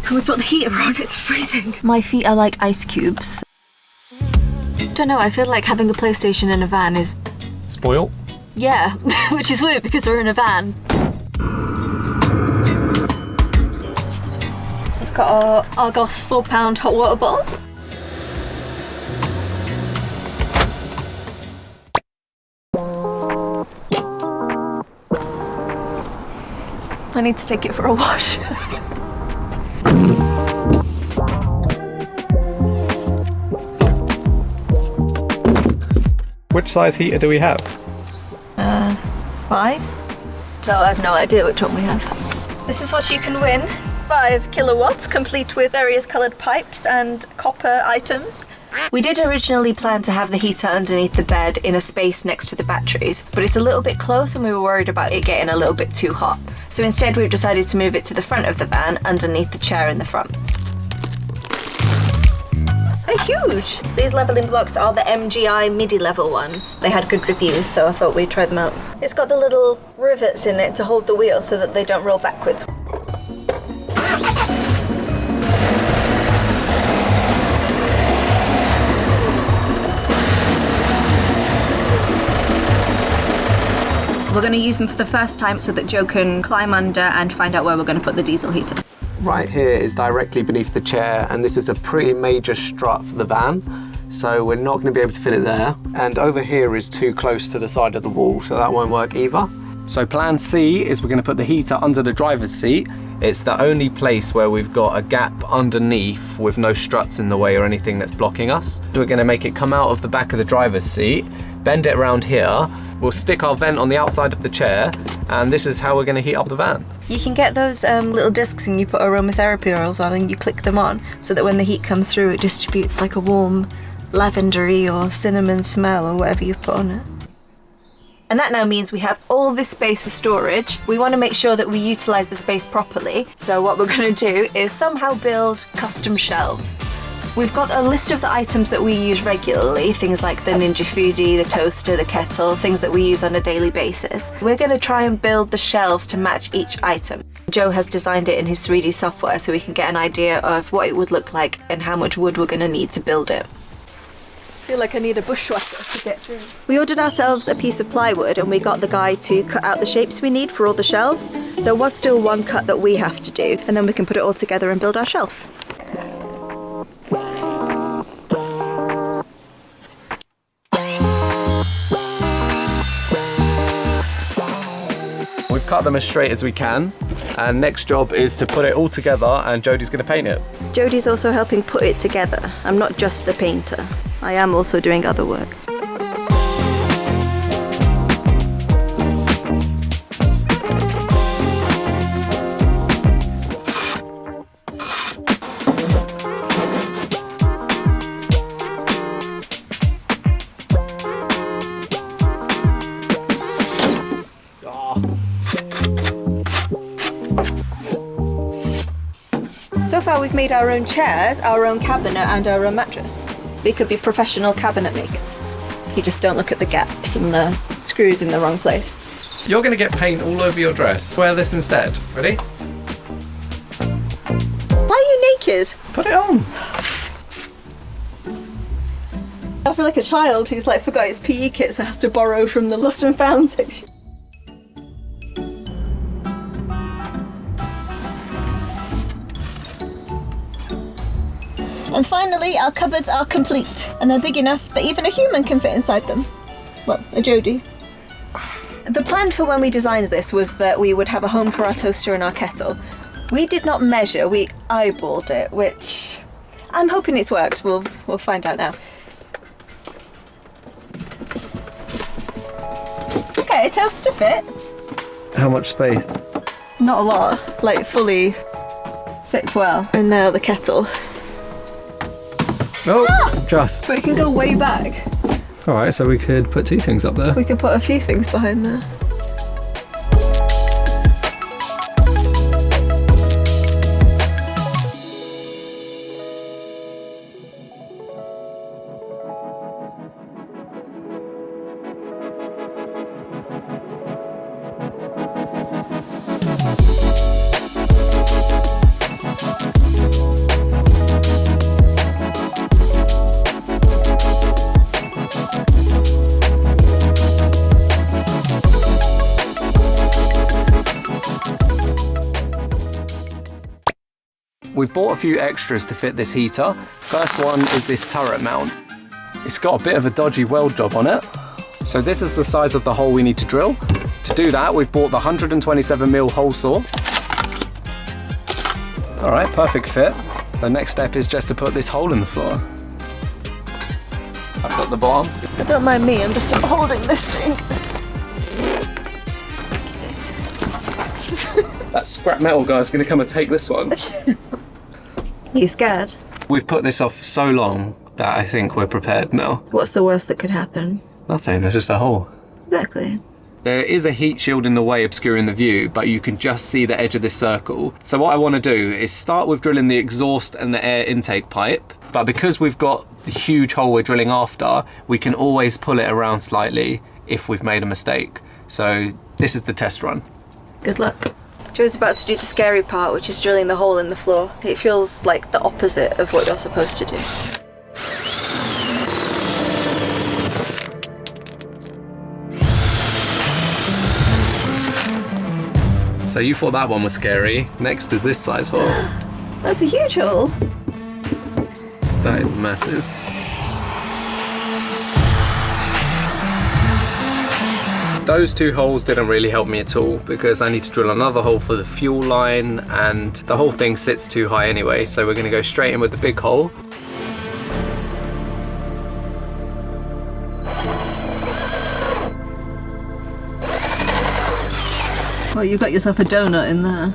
Can we put the heater on? It's freezing. My feet are like ice cubes. Don't know, I feel like having a PlayStation in a van is... Spoiled? Yeah, which is weird because we're in a van. We've got our Argos £4 hot water bottles. I need to take it for a wash. Which size heater do we have? 5? So I have no idea which one we have. This is what you can win. 5 kilowatts, complete with various coloured pipes and copper items. We did originally plan to have the heater underneath the bed in a space next to the batteries, but it's a little bit close and we were worried about it getting a little bit too hot. So instead we've decided to move it to the front of the van, underneath the chair in the front. They're huge! These levelling blocks are the MGI MIDI level ones. They had good reviews, so I thought we'd try them out. It's got the little rivets in it to hold the wheel so that they don't roll backwards. We're going to use them for the first time so that Joe can climb under and find out where we're going to put the diesel heater. Right here is directly beneath the chair, and this is a pretty major strut for the van, so we're not going to be able to fit it there. And over here is too close to the side of the wall, so that won't work either. So plan C is we're going to put the heater under the driver's seat. It's the only place where we've got a gap underneath with no struts in the way or anything that's blocking us. We're going to make it come out of the back of the driver's seat, bend it around here, we'll stick our vent on the outside of the chair, and this is how we're going to heat up the van. You can get those little discs and you put aromatherapy oils on and you click them on so that when the heat comes through it distributes like a warm lavendery or cinnamon smell or whatever you put on it. And that now means we have all this space for storage. We want to make sure that we utilise the space properly. So what we're going to do is somehow build custom shelves. We've got a list of the items that we use regularly, things like the Ninja Fuji, the toaster, the kettle, things that we use on a daily basis. We're going to try and build the shelves to match each item. Joe has designed it in his 3D software so we can get an idea of what it would look like and how much wood we're going to need to build it. I feel like I need a bushwhacker to get through. We ordered ourselves a piece of plywood and we got the guy to cut out the shapes we need for all the shelves. There was still one cut that we have to do, and then we can put it all together and build our shelf. We've cut them as straight as we can, and next job is to put it all together, and Jodie's going to paint it. Jodie's also helping put it together. I'm not just the painter. I am also doing other work. So far we've made our own chairs, our own cabinet and our own mattress. We could be professional cabinet makers. You just don't look at the gaps and the screws in the wrong place. You're going to get paint all over your dress. Wear this instead. Ready? Why are you naked? Put it on. I feel like a child who's like forgot his PE kit so has to borrow from the lost and found section. And finally, our cupboards are complete, and they're big enough that even a human can fit inside them. Well, a Jodie. The plan for when we designed this was that we would have a home for our toaster and our kettle. We did not measure, we eyeballed it, which I'm hoping it's worked. We'll find out now. Okay, a toaster fits. How much space? Not a lot, like fully fits well. And now the kettle. Oh, just. But it can go way back. All right, so we could put two things up there. We could put a few things behind there. We've bought a few extras to fit this heater. First one is this turret mount. It's got a bit of a dodgy weld job on it. So this is the size of the hole we need to drill. To do that, we've bought the 127mm hole saw. All right, perfect fit. The next step is just to put this hole in the floor. I've got the bottom. Don't mind me, I'm just holding this thing. That scrap metal guy's gonna come and take this one. You scared? We've put this off for so long that I think we're prepared now. What's the worst that could happen? Nothing, there's just a hole. Exactly. There is a heat shield in the way obscuring the view, but you can just see the edge of this circle. So what I want to do is start with drilling the exhaust and the air intake pipe, but because we've got the huge hole we're drilling after, we can always pull it around slightly if we've made a mistake. So this is the test run. Good luck. Joe's about to do the scary part, which is drilling the hole in the floor. It feels like the opposite of what you're supposed to do. So you thought that one was scary. Next is this size hole. That's a huge hole. That is massive. Those two holes didn't really help me at all because I need to drill another hole for the fuel line and the whole thing sits too high anyway, so we're gonna go straight in with the big hole. Well, you've got yourself a donut in there.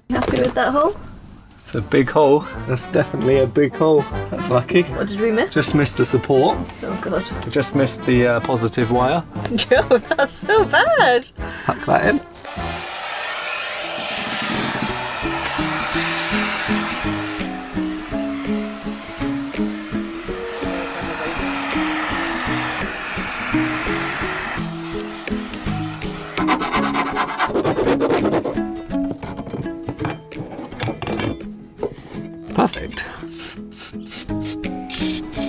Happy with that hole? It's a big hole. That's definitely a big hole. That's lucky. What did we miss? Just missed the support. Oh god. We just missed the positive wire. Joe, that's so bad. Tuck that in. Perfect.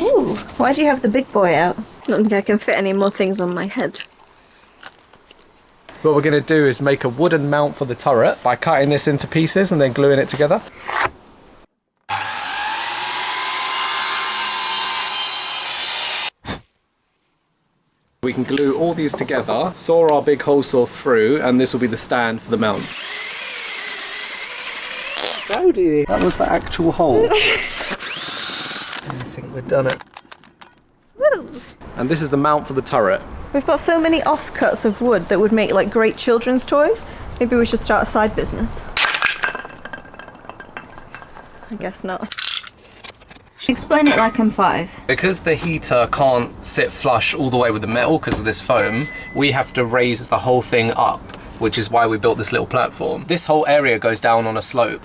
Ooh, why do you have the big boy out? I don't think I can fit any more things on my head. What we're going to do is make a wooden mount for the turret by cutting this into pieces and then gluing it together. We can glue all these together, saw our big hole saw through, and this will be the stand for the mount. Jodie, that was the actual hole. I think we've done it. Woo. And this is the mount for the turret. We've got so many offcuts of wood that would make like great children's toys. Maybe we should start a side business. I guess not. Explain it like I'm 5. Because the heater can't sit flush all the way with the metal because of this foam, we have to raise the whole thing up, which is why we built this little platform. This whole area goes down on a slope.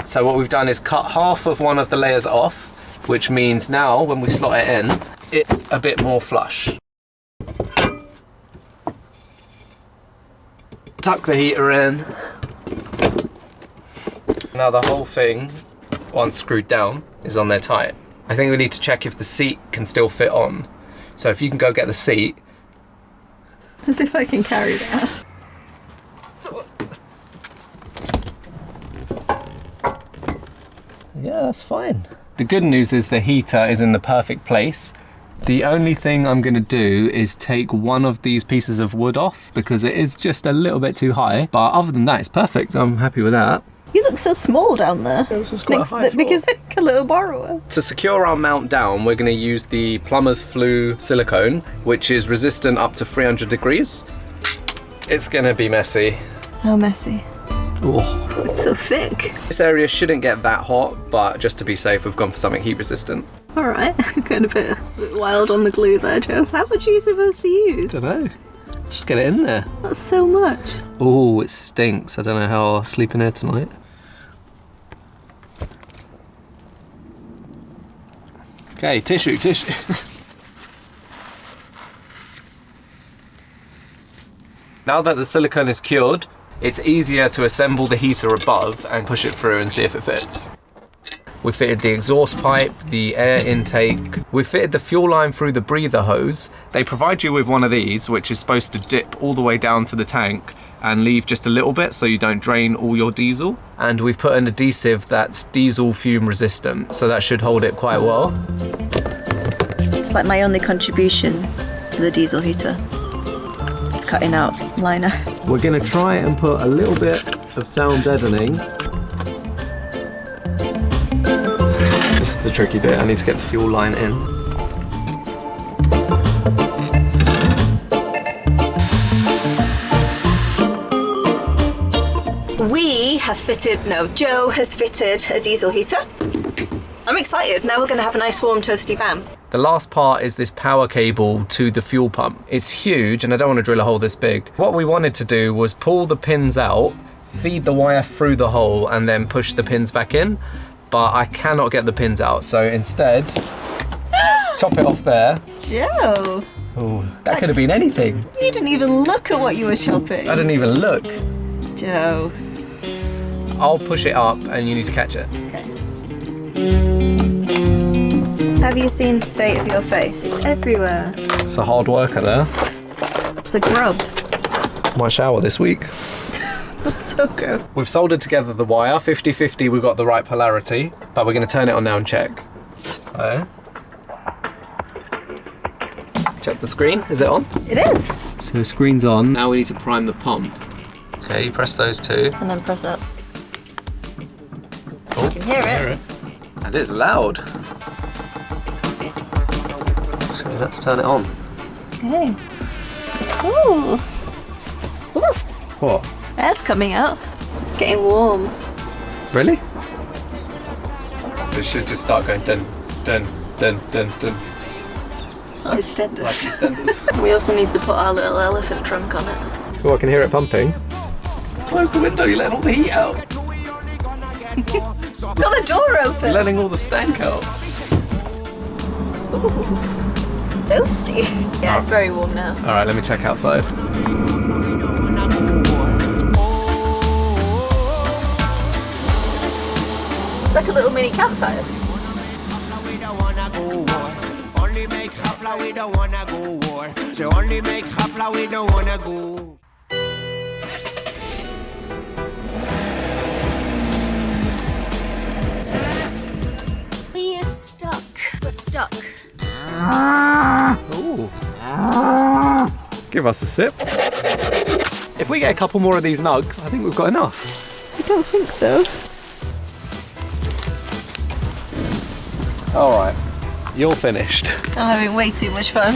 So what we've done is cut half of one of the layers off, which means now when we slot it in, it's a bit more flush. Tuck the heater in. Now the whole thing, once screwed down, is on there tight. I think we need to check if the seat can still fit on. So if you can go get the seat. As if I can carry that. Yeah, that's fine. The good news is the heater is in the perfect place. The only thing I'm going to do is take one of these pieces of wood off because it is just a little bit too high. But other than that, it's perfect. I'm happy with that. You look so small down there. Yeah, this is quite a high floor. Because like a little borrower. To secure our mount down, we're going to use the plumber's flue silicone, which is resistant up to 300 degrees. It's going to be messy. How messy? Oh. It's so thick. This area shouldn't get that hot, but just to be safe, we've gone for something heat resistant. Alright, kind of a bit wild on the glue there, Joe. How much are you supposed to use? I don't know. Just get it in there. That's so much. Oh, it stinks. I don't know how I'll sleep in here tonight. Okay, tissue. Now that the silicone is cured, it's easier to assemble the heater above and push it through and see if it fits. We fitted the exhaust pipe, the air intake. We fitted the fuel line through the breather hose. They provide you with one of these, which is supposed to dip all the way down to the tank and leave just a little bit so you don't drain all your diesel. And we've put an adhesive that's diesel fume resistant, so that should hold it quite well. It's like my only contribution to the diesel heater. It's cutting out liner. We're going to try and put a little bit of sound deadening. This is the tricky bit. I need to get the fuel line in. Joe has fitted a diesel heater. I'm excited. Now we're going to have a nice warm toasty van. The last part is this power cable to the fuel pump. It's huge and I don't want to drill a hole this big. What we wanted to do was pull the pins out, feed the wire through the hole and then push the pins back in, but I cannot get the pins out. So instead, top it off there. Joe! Oh, that could have been anything. You didn't even look at what you were chopping. I didn't even look. Joe. I'll push it up and you need to catch it. Okay. Have you seen the state of your face? It's everywhere. It's a hard worker there. It's a grub. My shower this week. That's so gross. We've soldered together the wire, 50-50, we've got the right polarity, but we're going to turn it on now and check. So, check the screen, is it on? It is. So the screen's on, now we need to prime the pump. Okay, you press those two. And then press up. Oh, you can hear it. And it's loud. So let's turn it on. Okay. Ooh. Ooh. What? Air's coming out. It's getting warm. Really? This should just start going dun, dun, dun, dun, dun. It's not EastEnders. Like EastEnders. We also need to put our little elephant trunk on it. Oh, I can hear it pumping. Close the window, you're letting all the heat out. Got the door open. You're letting all the stank out. Ooh. Toasty. Yeah, it's very warm now. All right, let me check outside. It's like a little mini campfire. Only make hapla, we don't wanna go war. So only make hapla, we don't wanna go. We're stuck. We're stuck. Ooh. Give us a sip. If we get a couple more of these nugs, I think we've got enough. I don't think so. All right, you're finished. I'm having way too much fun.